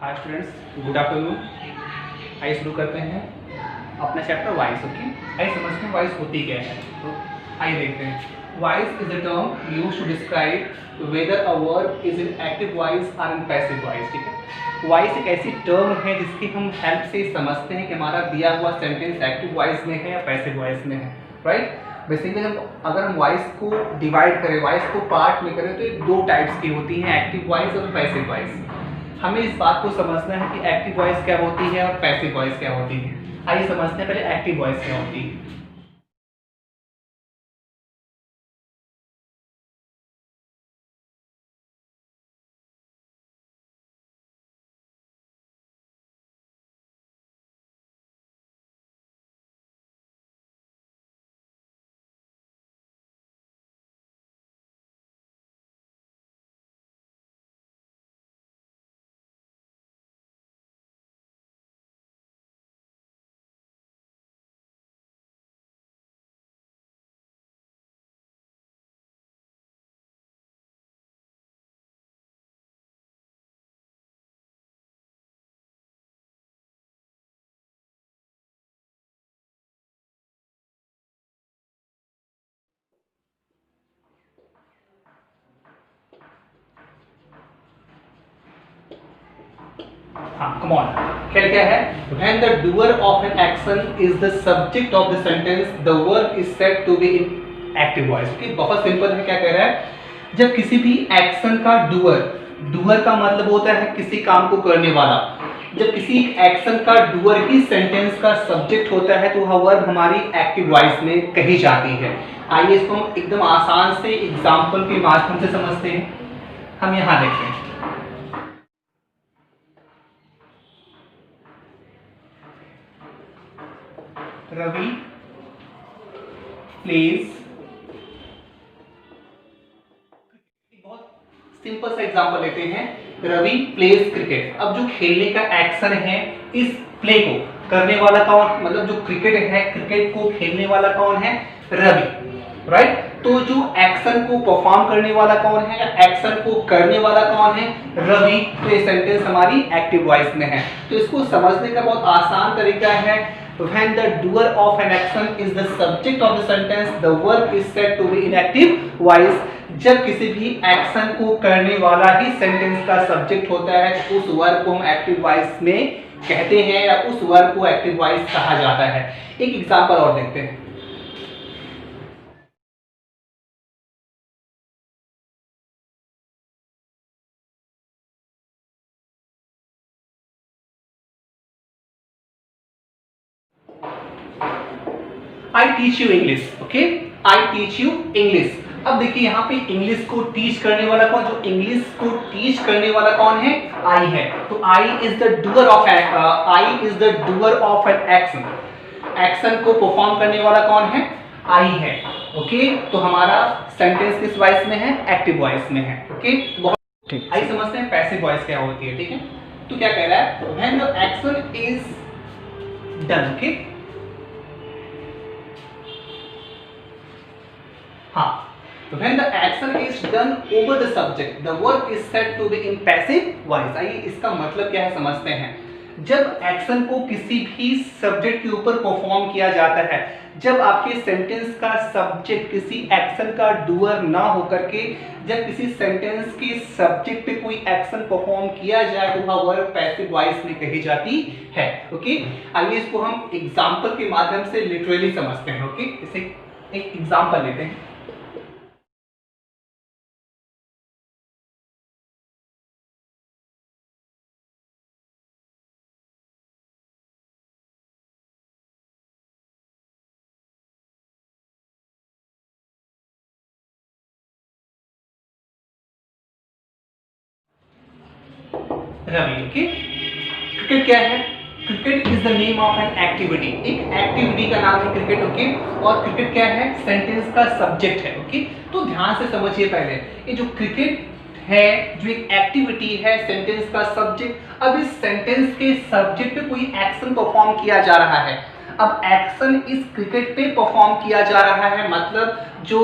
Hi students, good afternoon. आइए शुरू करते हैं अपना चैप्टर वॉइस। ओके, आइए समझते हैं वॉइस होती क्या है। तो आइए देखते हैं। Voice is a term used to describe whether a verb is in active voice और इन पैसिव वॉइस। ठीक है, वॉइस एक ऐसी टर्म है जिसकी हम हेल्प से समझते हैं कि हमारा दिया हुआ सेंटेंस एक्टिव वॉइस में है या पैसिव वॉइस में है। राइट, बेसिकली हम अगर हम वॉइस को डिवाइड करें, वॉइस को पार्ट में करें, तो ये दो टाइप्स की होती हैं, एक्टिव वॉइस और पैसिव वॉइस। हमें इस बात को समझना है कि एक्टिव वॉइस क्या होती है और पैसिव वॉइस क्या होती है। आइए समझते हैं पहले एक्टिव वॉइस क्या होती है। हाँ, कम ऑन। क्या है? When the doer of an action is the subject of the sentence, the verb is said to be in active voice। Okay, बहुत सिंपल है। क्या कह रहा है? जब किसी भी एक्शन का डूअर का मतलब होता है किसी काम को करने वाला। जब किसी एक्शन का डूअर ही सेंटेंस का सब्जेक्ट होता है तो वह वर्ब हमारी एक्टिव वॉइस में कही जाती है। आइए इसको हम एकदम आसान से एग्जाम्पल के माध्यम से समझते हैं। हम यहाँ देखते हैं। रवि प्लेज। बहुत सिंपल सा एग्जांपल लेते हैं। Ravi plays cricket. अब जो खेलने का एक्शन है, इस प्ले को करने वाला कौन, मतलब जो क्रिकेट है, क्रिकेट को खेलने वाला कौन है? रवि। राइट, तो जो एक्शन को परफॉर्म करने वाला कौन है या एक्शन को करने वाला कौन है? रवि। तो ये सेंटेंस हमारी एक्टिव वॉइस में है। तो इसको समझने का बहुत आसान तरीका है। When the doer of an action is the subject of the sentence, the verb is said to be in active voice। जब किसी भी एक्शन को करने वाला ही सेंटेंस का सब्जेक्ट होता है तो उस वर्ब को हम एक्टिव वॉइस में कहते हैं या उस वर्ब को एक्टिव वॉइस कहा जाता है। एक एग्जांपल और देखते हैं। I teach you English. Okay, I teach you English. अब देखिए यहाँ पे इंग्लिश को टीच करने वाला कौन, जो इंग्लिश को टीच करने वाला कौन है? आई है। तो I is the doer of an action. Action को परफॉर्म करने वाला कौन है? आई है। ओके, तो हमारा सेंटेंस किस वॉइस में है? एक्टिव वॉइस में है। ओके, बहुत ठीक। आइए समझते हैं पैसिव वॉइस क्या होती है। ठीक है, तो क्या कह रहा है? When the action is done. Okay, हाँ, when the action is done over the subject, the verb is said to be in passive voice। आइए इसका मतलब क्या है समझते हैं। जब एक्शन को किसी भी सब्जेक्ट के ऊपर परफॉर्म किया जाता है, जब आपके सेंटेंस का सब्जेक्ट किसी एक्शन का डूअर ना होकर के जब किसी सेंटेंस के सब्जेक्ट पे कोई एक्शन परफॉर्म किया जाए तो वह वर्ब पैसिव वॉइस में कही जाती है। ओके, आइए इसको हम एग्जांपल के माध्यम से लिटरली समझते हैं। ओके, इसे एक एग्जांपल लेते हैं। रवि। ओके, क्रिकेट क्या है? Cricket is the name of an activity. एक एक्टिविटी का नाम है क्रिकेट। ओके, और क्रिकेट क्या है? सेंटेंस का सब्जेक्ट है। ओके, तो ध्यान से समझिए पहले, ये जो क्रिकेट है, जो एक एक्टिविटी है, सेंटेंस का सब्जेक्ट। अब इस सेंटेंस के सब्जेक्ट पे कोई एक्शन परफॉर्म किया जा रहा है। अब एक्शन इस क्रिकेट पे परफॉर्म किया जा रहा है, मतलब जो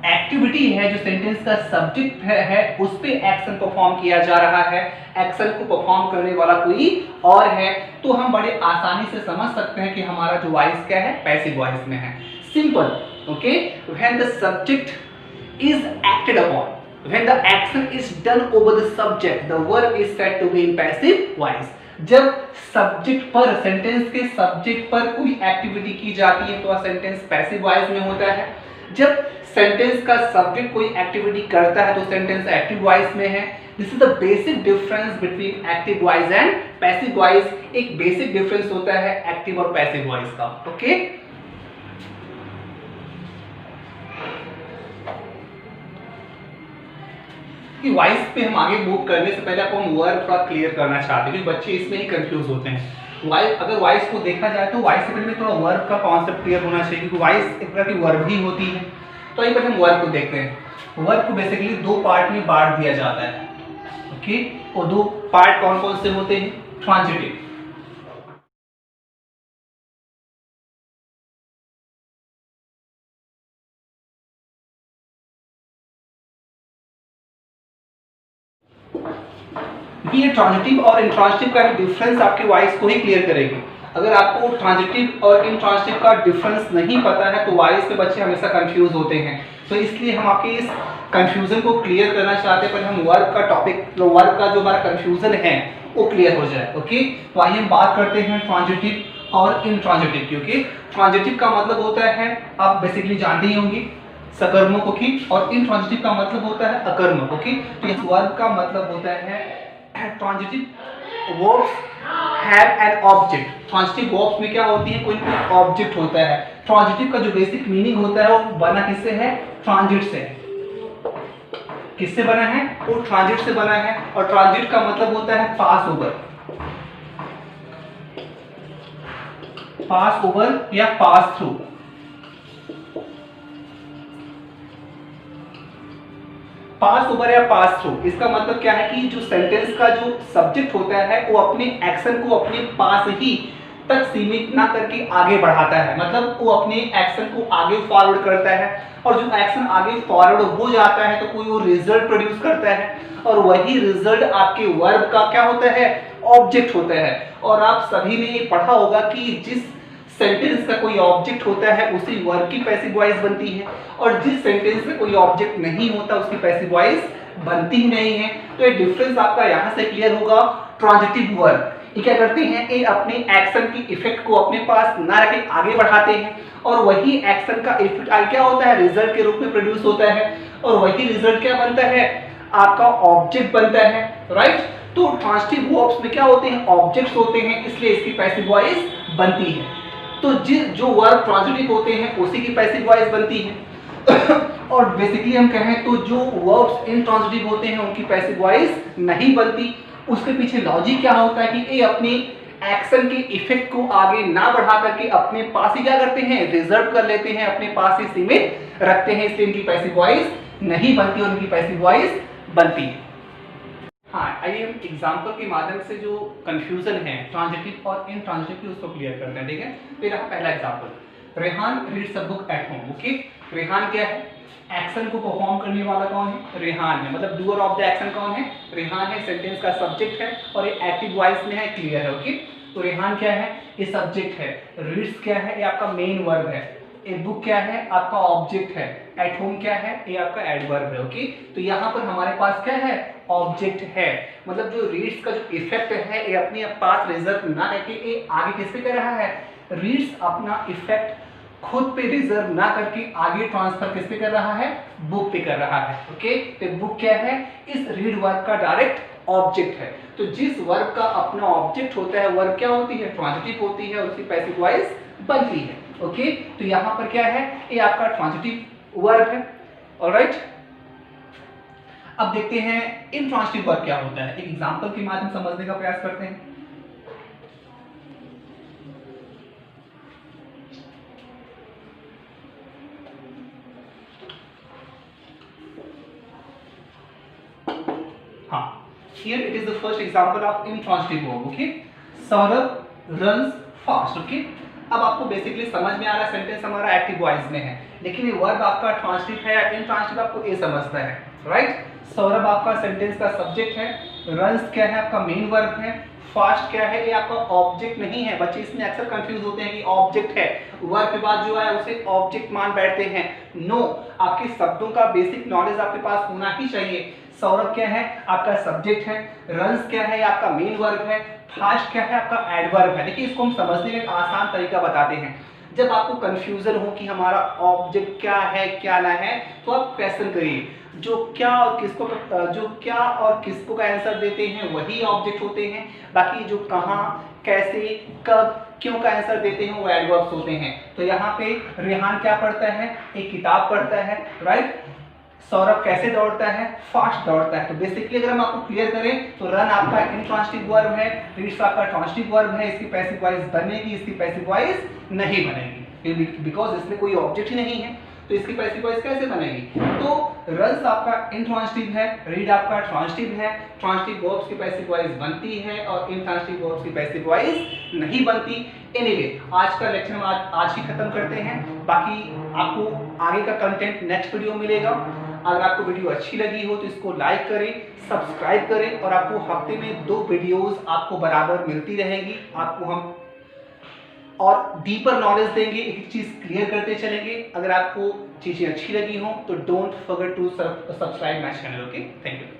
एक्टिविटी है, जो सेंटेंस का सब्जेक्ट है उस पे एक्शन परफॉर्म किया जा रहा है, एक्शन को परफॉर्म करने वाला कोई और है, तो हम बड़े आसानी से समझ सकते हैं कि हमारा जो वॉइस क्या है, पैसिव वॉइस में है। Simple, okay. When the subject is acted upon, when the action is done over the subject, the verb is said to be in passive voice। जब सब्जेक्ट पर, सेंटेंस के सब्जेक्ट पर कोई activity की जाती है तो वह सेंटेंस पैसिव वॉइस में होता है। जब सेंटेंस का सब्जेक्ट कोई एक्टिविटी करता है तो सेंटेंस एक्टिव वॉइस में है। This is the basic difference between active voice and passive voice. एक बेसिक डिफरेंस होता है एक्टिव और पैसिव वॉइस का, ओके। कि वॉइस पे हम आगे मूव करने से पहले आपको हम वर्ब थोड़ा क्लियर करना चाहते हैं, क्योंकि बच्चे इसमें ही कंफ्यूज होते हैं। वॉइस, अगर वॉइस को देखा जाए तो वॉइस से पहले थोड़ा वर्ब का कॉन्सेप्ट क्लियर होना चाहिए, क्योंकि वॉइस एक प्रकार की वर्ब ही होती है। तो आइए पहले हम वर्ब को देखते हैं। वर्ब को बेसिकली दो पार्ट में बांट दिया जाता है, ओके। और दो पार्ट कौन कौन से होते हैं? ट्रांजिटिव, ये ट्रांजिटिव और इंट्रांजिटिव का डिफरेंस आपके वॉइस को ही क्लियर करेगी। अगर आपको ट्रांजिटिव और इंट्रांजिटिव का डिफरेंस नहीं पता है तो वॉइस पे बच्चे हमेशा कंफ्यूज होते हैं। तो इसलिए हम आपके इस कंफ्यूजन को क्लियर करना चाहते हैं, पर हम वर्ब का टॉपिक, वर्ब का जो हमारा कंफ्यूजन है वो क्लियर हो जाए, ओके। तो आइए हम बात करते हैं ट्रांजिटिव और इंट्रांजिटिव, क्योंकि ट्रांजिटिव का मतलब होता है, आप बेसिकली जानते ही होंगे, सकर्मक, ओके। और इंट्रांजिटिव का मतलब होता है अकर्मक, ओके। तो इस वर्ब का मतलब होता है transitive verbs have an object. Transitive verbs में क्या होती है? कोई कोई ऑब्जेक्ट होता है। ट्रांजिटिव का जो बेसिक मीनिंग होता है वो बना किससे है? ट्रांजिट से। किससे बना है? वो ट्रांजिट से बना है। और ट्रांजिट का मतलब होता है पास ओवर, पास ओवर या पास थ्रू। पास ओवर या पास थ्रू, इसका मतलब क्या है कि जो सेंटेंस का जो सब्जेक्ट होता है वो अपने एक्शन को अपने पास ही तक सीमित ना करके आगे बढ़ाता है, मतलब वो अपने एक्शन को आगे फॉरवर्ड करता है, और जो एक्शन आगे फॉरवर्ड हो जाता है तो कोई वो रिजल्ट प्रोड्यूस करता है, और वही रिजल्ट आपके वर्ब का क्या होता है? ऑब्जेक्ट होता है। और आप सभी ने ये पढ़ा होगा कि जिस सेंटेंस का कोई ऑब्जेक्ट होता है उसी वर्ब की पैसिव वॉइस बनती है, और जिस सेंटेंस में कोई ऑब्जेक्ट नहीं होता उसकी पैसिव वॉइस बनती ही नहीं है। तो ये डिफरेंस आपका यहाँ से क्लियर होगा। ट्रांजिटिव वर्ब ये क्या करते हैं? ये अपने एक्शन की इफेक्ट को अपने पास ना रखे आगे बढ़ाते हैं, और वही एक्शन का इफेक्ट क्या होता है? रिजल्ट के रूप में प्रोड्यूस होता है, और वही रिजल्ट क्या बनता है? आपका ऑब्जेक्ट बनता है, राइट। तो ट्रांजिटिव वर्ब्स में क्या होते हैं? ऑब्जेक्ट्स होते हैं, इसलिए इसकी पैसिव वॉइस बनती है। तो जो वर्ब ट्रांजिटिव होते हैं उसी की पैसिव वॉइस बनती है। और बेसिकली हम कहें तो जो वर्ब्स इंट्रांजिटिव होते हैं उनकी पैसिव वॉइस नहीं बनती। उसके पीछे लॉजिक क्या होता है कि ये अपने एक्शन के इफेक्ट को आगे ना बढ़ा करके अपने पास ही क्या करते हैं? रिजर्व कर लेते हैं, अपने पास ही सीमित रखते हैं, इसलिए इनकी पैसिव वॉइस नहीं बनती और उनकी पैसिव वॉइस बनती है। हाँ, आइए हम एग्जाम्पल के माध्यम से जो कंफ्यूजन है ट्रांजिटिव और इंट्रांजिटिव उसको क्लियर करते हैं, ठीक है। फिर पहला example, Rehan reads a book at home, okay. Rehan क्या है? एक्शन को परफॉर्म करने वाला कौन है? रेहान है, मतलब डूअर ऑफ द एक्शन कौन है? रेहान है। सेंटेंस का सब्जेक्ट है और ये एक्टिव वॉइस में है, क्लियर है, ओके। तो रेहान क्या है? ये सब्जेक्ट है। रीड्स क्या है? ये आपका मेन वर्ब है। ए बुक क्या है? आपका ऑब्जेक्ट है। एट होम क्या है? ये आपका एडवर्ब है, ओके। तो यहाँ पर हमारे पास क्या है? ऑब्जेक्ट है, मतलब जो रीड्स का जो इफेक्ट है ये अपने पास रिजर्व ना करके ये आगे किस पे कर रहा है? रीड्स अपना इफेक्ट खुद पे रिजर्व ना करके आगे ट्रांसफर किस पे कर रहा है? बुक पे कर रहा है, ओके। तो बुक क्या है? इस रीड वर्ब का डायरेक्ट ऑब्जेक्ट है। तो जिस वर्ब का अपना ऑब्जेक्ट होता है, वर्ब क्या होती है? ट्रांजिटिव होती है, उसकी पैसिव वॉइस बनती है, ओके। तो यहाँ पर क्या है? ये आपका ट्रांजिटिव वर्ब है, ऑलराइट। अब देखते हैं इंट्रांजिटिव वर्ब क्या होता है, एक एग्जांपल के माध्यम समझने का प्रयास करते हैं। हाँ, here it is the first example of intransitive verb, okay. Saurabh runs fast, okay. अब आपको बेसिकली समझ में आ रहा है सेंटेंस हमारा एक्टिव वॉइस में है, लेकिन ये वर्ब आपका ट्रांसिटिव है या इनट्रांसिटिव आपको ये समझना है, राइट। सौरभ आपका सेंटेंस का सब्जेक्ट है, रन्स क्या है आपका मेन वर्ब है, फास्ट क्या है ये आपका ऑब्जेक्ट नहीं है। बच्चे इसमें अक्सर कंफ्यूज होते हैं कि ऑब्जेक्ट है, वर्ब के बाद जो है उसे ऑब्जेक्ट मान बैठते हैं। नो, आपके शब्दों का बेसिक नॉलेज आपके पास होना ही चाहिए। सौरभ क्या है आपका सब्जेक्ट है, रन्स क्या है आपका मेन वर्ब है, फास्ट क्या है आपका एडवर्ब है। देखिए इसको हम समझने में एक आसान तरीका बताते हैं। जब आपको कंफ्यूजन हो कि हमारा ऑब्जेक्ट क्या है क्या ना है, तो आप क्वेश्चन करिए, जो क्या और किसको का आंसर देते हैं वही ऑब्जेक्ट होते हैं, बाकी जो कहाँ, कैसे, कब, क्यों का आंसर देते हैं वो एडवर्ब्स होते हैं। तो यहाँ पे रेहान क्या पढ़ता है, एक किताब पढ़ता है, राइट। सौरभ कैसे दौड़ता है, फास्ट दौड़ता है। तो बेसिकली अगर हम आपको क्लियर करें तो रन आपका इनट्रांसिटिव वर्ब है, रीड्स आपका ट्रांसिटिव वर्ब है, इसकी पैसिव वॉइस बनेगी, इसकी पैसिव वॉइस नहीं बनेगी, बिकॉज इसमें कोई ऑब्जेक्ट ही नहीं है, तो इसकी पैसिव वॉइस कैसे बनेगी। तो रन्स आपका इनट्रांसिटिव है, रीड आपका ट्रांसिटिव है, ट्रांसिटिव वर्ब्स की पैसिव वॉइस बनती है और इनट्रांसिटिव वर्ब्स की पैसिव वॉइस नहीं बनती। एनीवे, आज का लेक्चर हम आज ही खत्म करते हैं, बाकी आपको आगे का कंटेंट नेक्स्ट वीडियो मिलेगा। अगर आपको वीडियो अच्छी लगी हो तो इसको लाइक करें, सब्सक्राइब करें, और आपको हफ्ते में 2 वीडियोस आपको बराबर मिलती रहेंगी। आपको हम और डीपर नॉलेज देंगे, एक चीज क्लियर करते चलेंगे। अगर आपको चीजें अच्छी लगी हो तो don't forget to subscribe my channel. Okay, thank you.